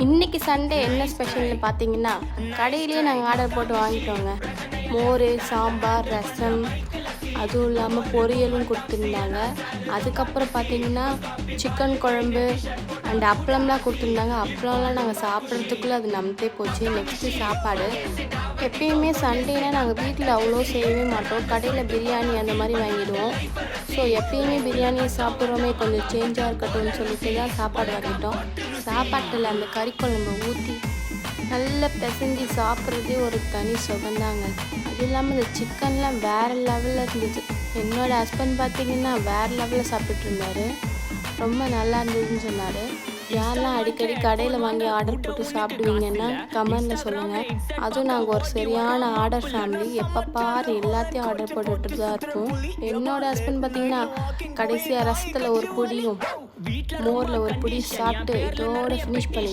இன்றைக்கி சண்டே என்ன ஸ்பெஷல்னு பார்த்தீங்கன்னா, கடையிலேயே நாங்கள் ஆர்டர் போட்டு வாங்கிட்டோங்க. மோர், சாம்பார், ரசம், அதுவும் இல்லாமல் பொரியலும் கொடுத்துருந்தாங்க. அதுக்கப்புறம் பார்த்தீங்கன்னா சிக்கன் குழம்பு அண்ட் அப்பளம்லாம் கொடுத்துருந்தாங்க. அப்பளம்லாம் நாங்கள் சாப்பிட்றதுக்குள்ளே அது நமத்தே போச்சு. நெக்ஸ்ட்டு சாப்பாடு. எப்பயுமே சண்டேனா நாங்கள் வீட்டில் அவ்வளோ செய்யவே மாட்டோம். கடையில் பிரியாணி அந்த மாதிரி வாங்கிடுவோம். ஸோ எப்பயுமே பிரியாணி சாப்பிட்றோமே, கொஞ்சம் சேஞ்சாக இருக்கட்டும்னு சொல்லிட்டு தான் சாப்பாடு வாங்கிட்டோம். சாப்பாட்டில் அந்த கறி குழம்பு ஊற்றி நல்லா பிசைஞ்சு சாப்பிட்றதே ஒரு தனி சுகந்தாங்க. அது இல்லாமல் இந்த சிக்கன்லாம் வேறு லெவலில் இருந்துச்சு. என்னோடய ஹஸ்பண்ட் பார்த்திங்கன்னா வேறு லெவலில் சாப்பிட்டுட்டு இருந்தார். ரொம்ப நல்லா இருந்ததுன்னு சொன்னார். யாரெல்லாம் அடிக்கடி கடையில் வாங்கி ஆர்டர் போட்டு சாப்பிடுவீங்கன்னா கமெண்டில் சொல்லுங்கள். அதுவும் நாங்கள் ஒரு சரியான ஆர்டர் ஃபேமிலி. எப்போ பாரு எல்லாத்தையும் ஆர்டர் போட்டுட்டு தான் இருப்போம். என்னோடய ஹஸ்பண்ட் பார்த்திங்கன்னா கடைசியாக ரசத்தில் ஒரு பொடியும் மோரில் ஒரு பொடி சாப்பிட்டு இதோடு ஃபினிஷ் பண்ணி